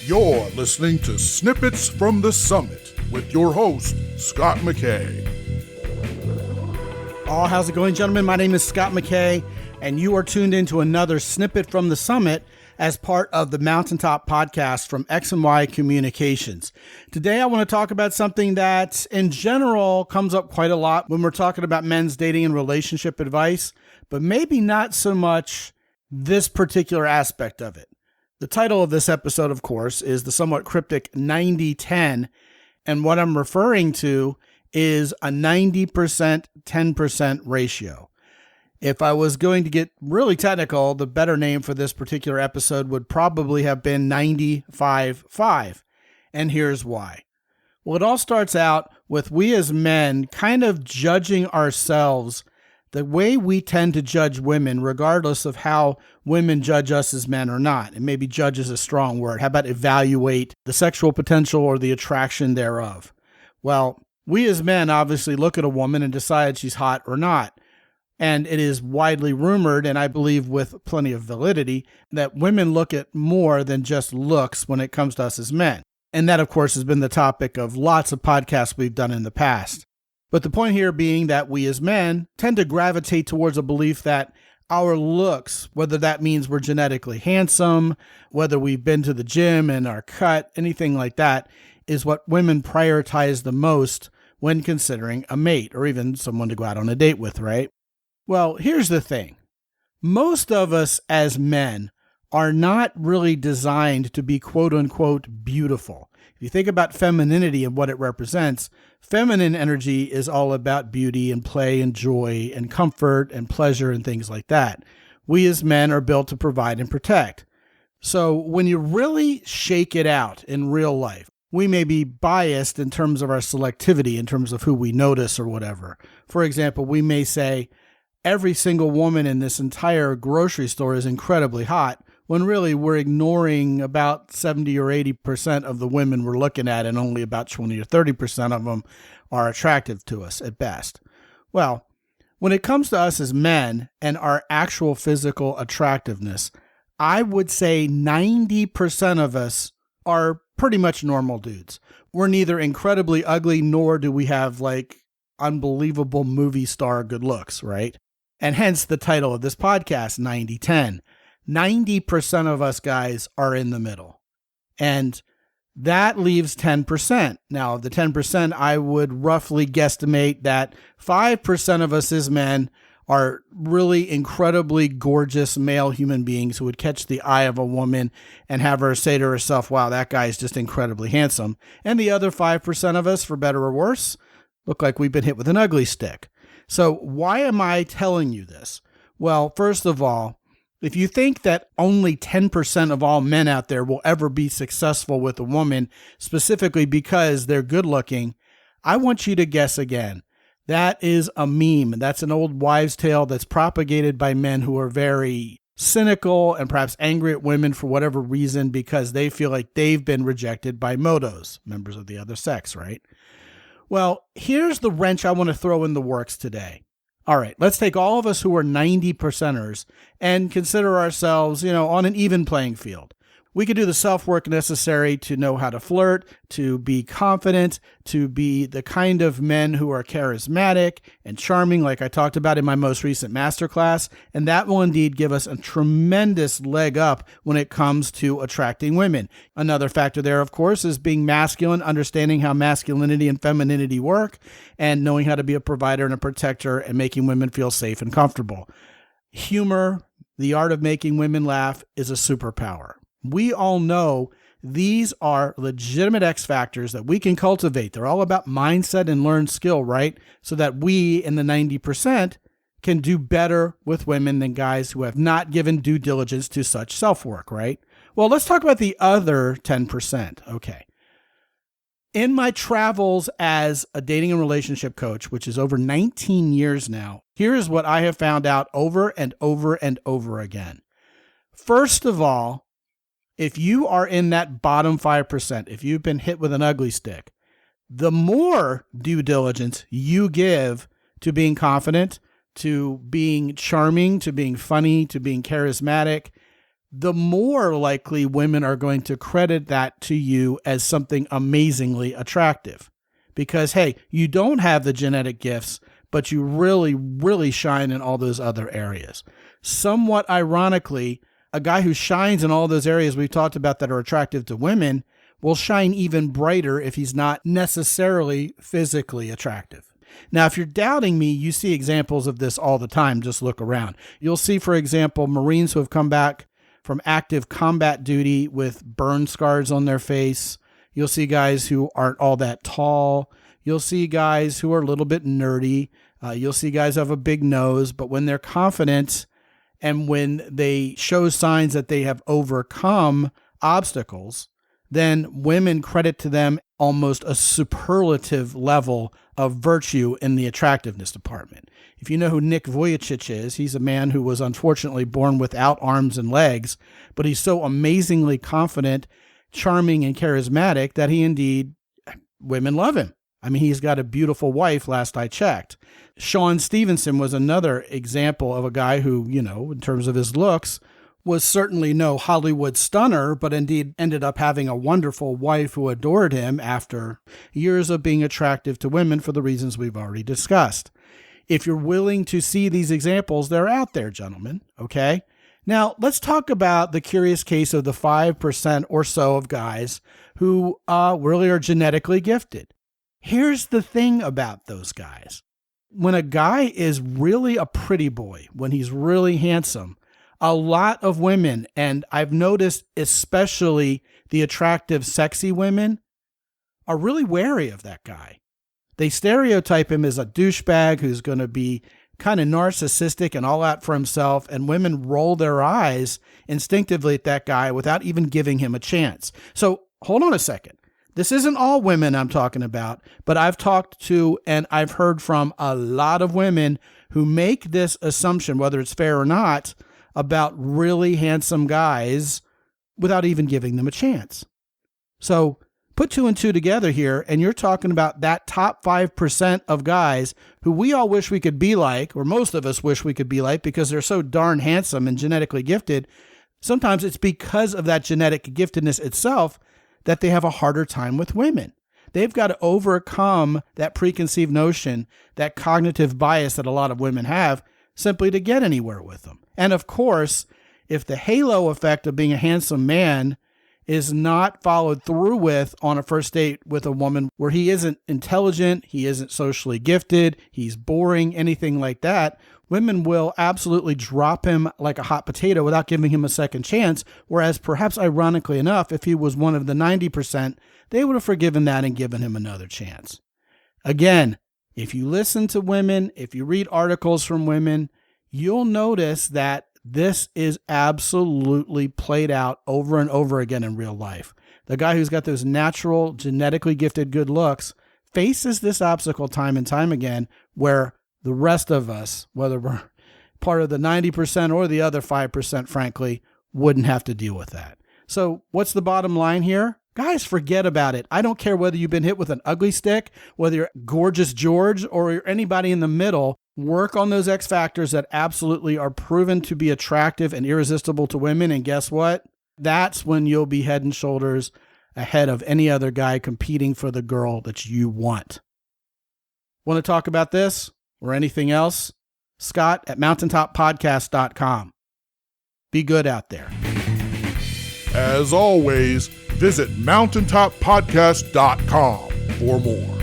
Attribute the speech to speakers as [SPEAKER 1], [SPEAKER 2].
[SPEAKER 1] You're listening to Snippets from the Summit with your host, Scot McKay.
[SPEAKER 2] Oh, how's it going, gentlemen? My name is Scot McKay, and you are tuned into another Snippet from the Summit as part of the Mountaintop podcast from X&Y Communications. Today, I want to talk about something that, in general, comes up quite a lot when we're talking about men's dating and relationship advice, but maybe not so much this particular aspect of it. The title of this episode, of course, is the somewhat cryptic 90-10, and what I'm referring to is a 90% 10% ratio. If I was going to get really technical, the better name for this particular episode would probably have been 95-5, and here's why. Well, it all starts out with we as men kind of judging ourselves the way we tend to judge women, regardless of how women judge us as men or not. And maybe judge is a strong word. How about evaluate the sexual potential or the attraction thereof? Well, we as men obviously look at a woman and decide she's hot or not. And it is widely rumored, and I believe with plenty of validity, that women look at more than just looks when it comes to us as men. And that, of course, has been the topic of lots of podcasts we've done in the past. But the point here being that we as men tend to gravitate towards a belief that our looks, whether that means we're genetically handsome, whether we've been to the gym and are cut, anything like that, is what women prioritize the most when considering a mate or even someone to go out on a date with, right? Well, here's the thing. Most of us as men are not really designed to be quote-unquote beautiful. If you think about femininity and what it represents, feminine energy is all about beauty and play and joy and comfort and pleasure and things like that. We as men are built to provide and protect. So when you really shake it out in real life, we may be biased in terms of our selectivity, in terms of who we notice or whatever. For example, we may say, every single woman in this entire grocery store is incredibly hot, when really we're ignoring about 70 or 80% of the women we're looking at, and only about 20 or 30% of them are attractive to us at best. Well, when it comes to us as men and our actual physical attractiveness, I would say 90% of us are pretty much normal dudes. We're neither incredibly ugly, nor do we have like unbelievable movie star good looks, right? And hence the title of this podcast, 90-10. 90% of us guys are in the middle. And that leaves 10%. Now, of the 10%, I would roughly guesstimate that 5% of us as men are really incredibly gorgeous male human beings who would catch the eye of a woman and have her say to herself, wow, that guy is just incredibly handsome. And the other 5% of us, for better or worse, look like we've been hit with an ugly stick. So why am I telling you this? Well, first of all, if you think that only 10% of all men out there will ever be successful with a woman, specifically because they're good looking, I want you to guess again. That is a meme. That's an old wives' tale that's propagated by men who are very cynical and perhaps angry at women for whatever reason because they feel like they've been rejected by modos, members of the other sex, right? Well, here's the wrench I want to throw in the works today. All right, let's take all of us who are 90%ers and consider ourselves, on an even playing field. We could do the self-work necessary to know how to flirt, to be confident, to be the kind of men who are charismatic and charming, like I talked about in my most recent masterclass, and that will indeed give us a tremendous leg up when it comes to attracting women. Another factor there, of course, is being masculine, understanding how masculinity and femininity work, and knowing how to be a provider and a protector and making women feel safe and comfortable. Humor, the art of making women laugh, is a superpower. We all know these are legitimate X factors that we can cultivate. They're all about mindset and learned skill, right? So that we in the 90% can do better with women than guys who have not given due diligence to such self-work, right? Well, let's talk about the other 10%. Okay. In my travels as a dating and relationship coach, which is over 19 years now, here's what I have found out over and over and over again. First of all, if you are in that bottom 5%, if you've been hit with an ugly stick, the more due diligence you give to being confident, to being charming, to being funny, to being charismatic, the more likely women are going to credit that to you as something amazingly attractive. Because, hey, you don't have the genetic gifts, but you really, really shine in all those other areas. Somewhat ironically, a guy who shines in all those areas we've talked about that are attractive to women will shine even brighter if he's not necessarily physically attractive. Now, if you're doubting me, you see examples of this all the time. Just look around. You'll see, for example, Marines who have come back from active combat duty with burn scars on their face. You'll see guys who aren't all that tall. You'll see guys who are a little bit nerdy. You'll see guys who have a big nose, but when they're confident and when they show signs that they have overcome obstacles, then women credit to them almost a superlative level of virtue in the attractiveness department. If you know who Nick Vujicic is, he's a man who was unfortunately born without arms and legs, but he's so amazingly confident, charming, and charismatic that women love him. I mean, he's got a beautiful wife, last I checked. Sean Stevenson was another example of a guy who, in terms of his looks, was certainly no Hollywood stunner, but indeed ended up having a wonderful wife who adored him after years of being attractive to women for the reasons we've already discussed. If you're willing to see these examples, they're out there, gentlemen, okay? Now, let's talk about the curious case of the 5% or so of guys who really are genetically gifted. Here's the thing about those guys. When a guy is really a pretty boy, when he's really handsome, a lot of women, and I've noticed especially the attractive, sexy women, are really wary of that guy. They stereotype him as a douchebag who's going to be kind of narcissistic and all out for himself, and women roll their eyes instinctively at that guy without even giving him a chance. So hold on a second. This isn't all women I'm talking about, but I've talked to and I've heard from a lot of women who make this assumption, whether it's fair or not, about really handsome guys without even giving them a chance. So put 2 and 2 together here, and you're talking about that top 5% of guys who we all wish we could be like, or most of us wish we could be like, because they're so darn handsome and genetically gifted. Sometimes it's because of that genetic giftedness itself that they have a harder time with women. They've got to overcome that preconceived notion, that cognitive bias that a lot of women have, simply to get anywhere with them. And of course, if the halo effect of being a handsome man is not followed through with on a first date with a woman where he isn't intelligent, he isn't socially gifted, he's boring, anything like that, women will absolutely drop him like a hot potato without giving him a second chance. Whereas perhaps ironically enough, if he was one of the 90%, they would have forgiven that and given him another chance. Again, if you listen to women, if you read articles from women, you'll notice that this is absolutely played out over and over again in real life. The guy who's got those natural, genetically gifted good looks faces this obstacle time and time again, where the rest of us, whether we're part of the 90% or the other 5%, frankly, wouldn't have to deal with that. So what's the bottom line here? Guys, forget about it. I don't care whether you've been hit with an ugly stick, whether you're Gorgeous George or you're anybody in the middle. Work on those X factors that absolutely are proven to be attractive and irresistible to women. And guess what? That's when you'll be head and shoulders ahead of any other guy competing for the girl that you want. Want to talk about this or anything else? Scot at mountaintoppodcast.com. Be good out there.
[SPEAKER 1] As always, visit mountaintoppodcast.com for more.